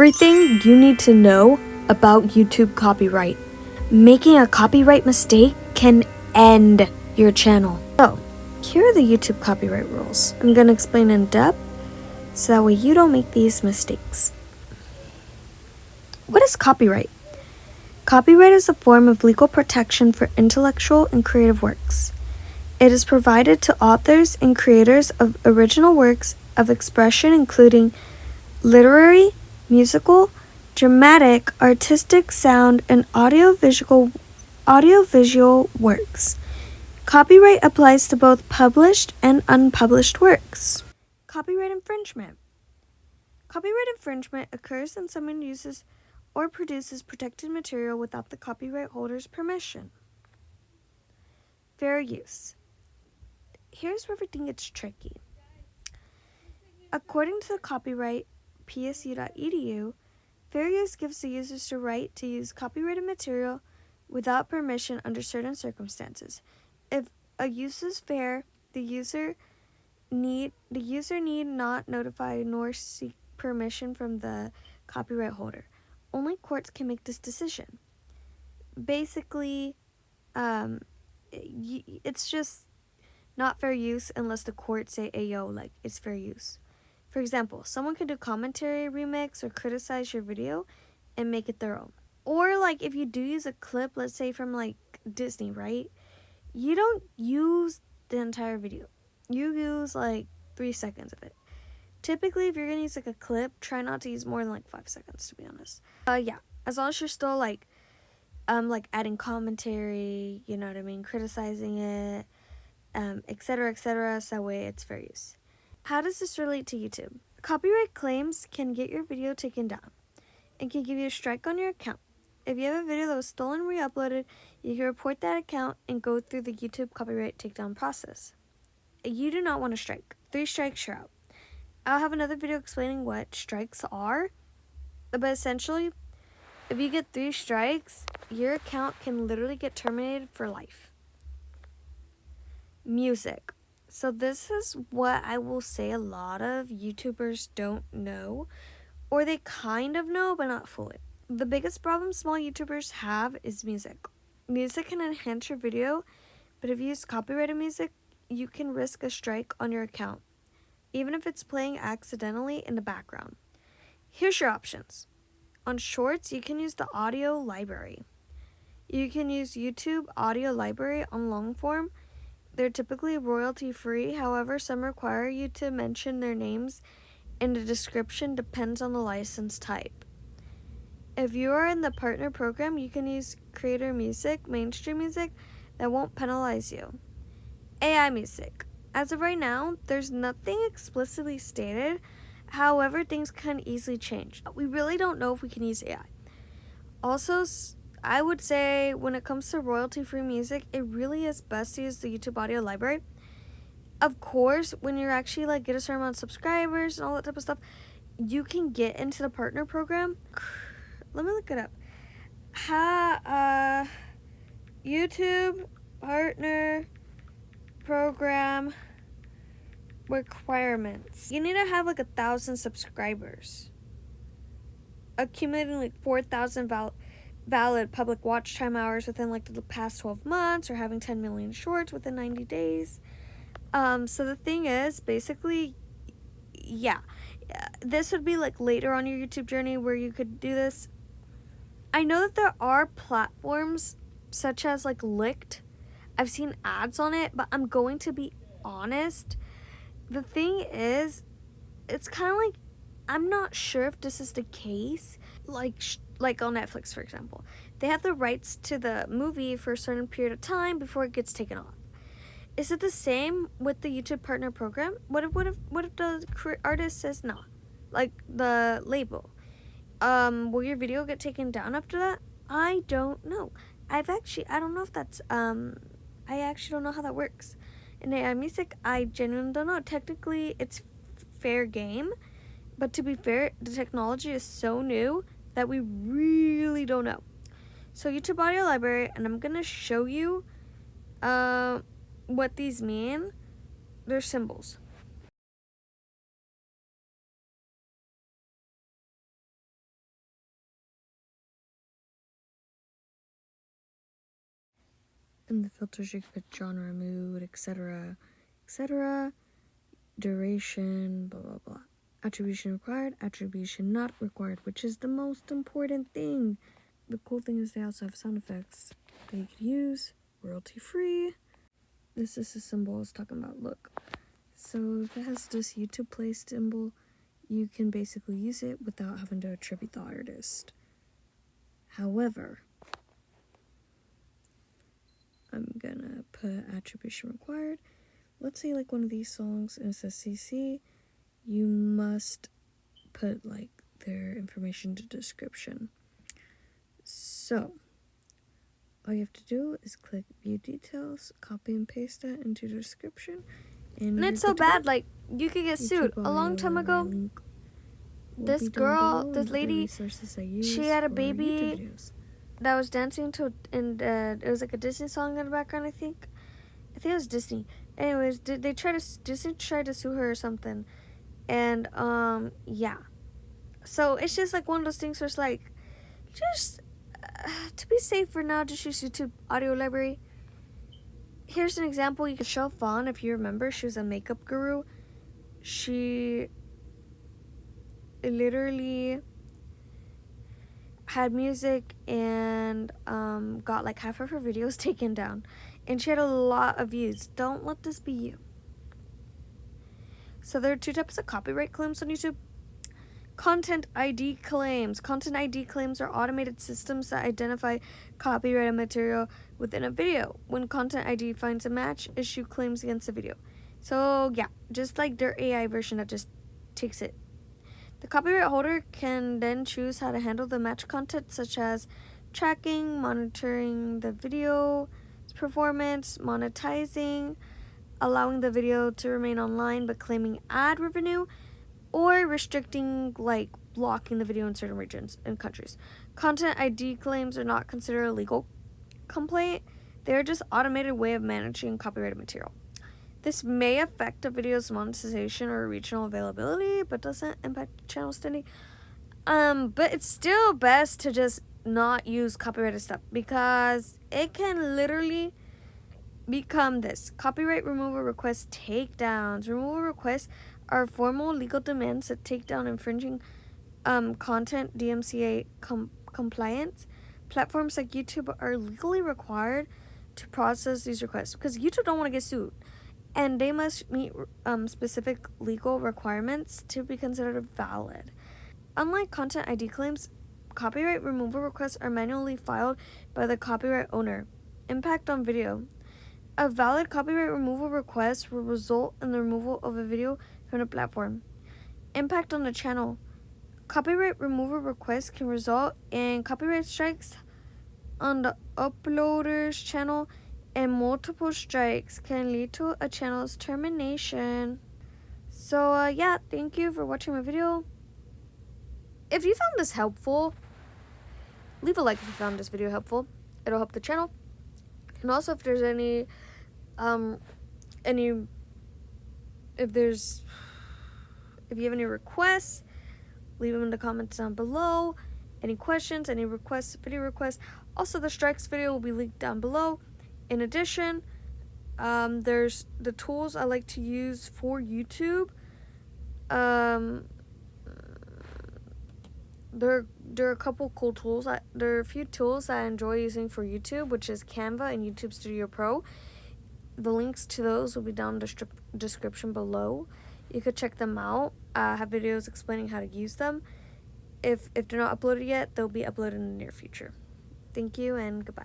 Everything you need to know about YouTube copyright. Making a copyright mistake can end your channel. So, here are the YouTube copyright rules. I'm going to explain in depth so that way you don't make these mistakes. What is copyright? Copyright is a form of legal protection for intellectual and creative works. It is provided to authors and creators of original works of expression, including literary, musical, dramatic, artistic, sound, and audiovisual works. Copyright applies to both published and unpublished works. Copyright infringement. Copyright infringement occurs when someone uses or produces protected material without the copyright holder's permission. Fair use. Here's where everything gets tricky. According to the copyright psu.edu, fair use gives the users the right to use copyrighted material without permission under certain circumstances. If a use is fair, the user need not notify nor seek permission from the copyright holder. Only courts can make this decision. Basically, it's just not fair use unless the courts say, "Ayo, like it's fair use." For example, someone could do commentary, remix, or criticize your video and make it their own. Or like if you do use a clip, let's say from like Disney, right? You don't use the entire video. You use like 3 seconds of it. Typically, if you're gonna use like a clip, try not to use more than like 5 seconds, to be honest. Yeah, as long as you're still like adding commentary, you know what I mean, criticizing it, etc., etc., so that way it's fair use. How does this relate to YouTube? Copyright claims can get your video taken down and can give you a strike on your account. If you have a video that was stolen and re-uploaded, you can report that account and go through the YouTube copyright takedown process. You do not want a strike. 3 strikes, you're out. I'll have another video explaining what strikes are, but essentially, if you get 3 strikes, your account can literally get terminated for life. Music. So this is what I will say a lot of YouTubers don't know, or they kind of know, but not fully. The biggest problem small YouTubers have is music. Music can enhance your video, but if you use copyrighted music, you can risk a strike on your account, even if it's playing accidentally in the background. Here's your options. On Shorts, you can use the audio library. You can use YouTube audio library on long form. They're typically royalty-free, however, some require you to mention their names in the description, depends on the license type. If you are in the partner program, you can use creator music, mainstream music, that won't penalize you. AI music. As of right now, there's nothing explicitly stated, however, things can easily change. We really don't know if we can use AI. Also, I would say when it comes to royalty-free music, it really is best to use the YouTube audio library. Of course, when you're actually like get a certain amount of subscribers and all that type of stuff, you can get into the partner program. Let me look it up. YouTube partner program requirements. You need to have like 1,000 subscribers, accumulating like 4,000 valid public watch time hours within like the past 12 months, or having 10 million shorts within 90 days. So the thing is, basically, yeah, this would be like later on your YouTube journey where you could do this. I know that there are platforms such as like Licked. I've seen ads on it, but I'm going to be honest. The thing is, it's kind of like, I'm not sure if this is the case. Like on Netflix, for example, they have the rights to the movie for a certain period of time before it gets taken off. Is it the same with the YouTube partner program? What if the artist says no, like the label? Will your video get taken down after that? I don't know. I don't know if that's I actually don't know how that works. In AI music, I genuinely don't know. Technically, it's fair game, but to be fair, the technology is so new that we really don't know. So YouTube audio library, and I'm gonna show you what these mean. They're symbols. In the filters, you can put genre, mood, etc., etc., duration, blah, blah, blah. Attribution required, attribution not required, which is the most important thing. The cool thing is they also have sound effects that you could use, royalty-free. This is the symbol I was talking about, look. So if it has this YouTube play symbol, you can basically use it without having to attribute the artist. However, I'm gonna put attribution required. Let's say like one of these songs and it says CC, you must put like their information to description. So all you have to do is click view details, copy and paste that into the description. And it's so bad, like you could get sued. A long time ago, this girl, this lady, she had a baby that was dancing to, and it was like a Disney song in the background, I think it was Disney. Anyways, Disney tried to sue her or something. And, yeah. So, it's just like one of those things where it's like, just, to be safe for now, just use YouTube audio library. Here's an example. You can show Fawn, if you remember, she was a makeup guru. She literally had music and got like half of her videos taken down, and she had a lot of views. Don't let this be you. So there are two types of copyright claims on YouTube. Content ID claims. Content ID claims are automated systems that identify copyrighted material within a video. When Content ID finds a match, issue claims against the video. So yeah, just like their AI version that just takes it. The copyright holder can then choose how to handle the match content, such as tracking, monitoring the video's performance, monetizing, allowing the video to remain online but claiming ad revenue, or restricting, like blocking the video in certain regions and countries. Content ID claims are not considered a legal complaint. They are just automated way of managing copyrighted material. This may affect a video's monetization or regional availability, but doesn't impact channel standing. But it's still best to just not use copyrighted stuff, because it can literally become this. Copyright removal requests, takedowns. Removal requests are formal legal demands that take down infringing content DMCA compliance. Platforms like YouTube are legally required to process these requests because YouTube don't want to get sued, and they must meet specific legal requirements to be considered valid. Unlike content ID claims, copyright removal requests are manually filed by the copyright owner. Impact on video. A valid copyright removal request will result in the removal of a video from the platform. Impact on the channel. Copyright removal requests can result in copyright strikes on the uploader's channel, and multiple strikes can lead to a channel's termination. So yeah, thank you for watching my video. If you found this helpful, leave a like if you found this video helpful. It'll help the channel. And also, if there's if you have any requests, leave them in the comments down below. Any questions, any requests, video requests. Also, the strikes video will be linked down below. In addition, there's the tools I like to use for YouTube. There are a couple cool tools. There are a few tools that I enjoy using for YouTube, which is Canva and YouTube Studio Pro. The links to those will be down in the description below. You could check them out. I have videos explaining how to use them. If they're not uploaded yet, they'll be uploaded in the near future. Thank you and goodbye.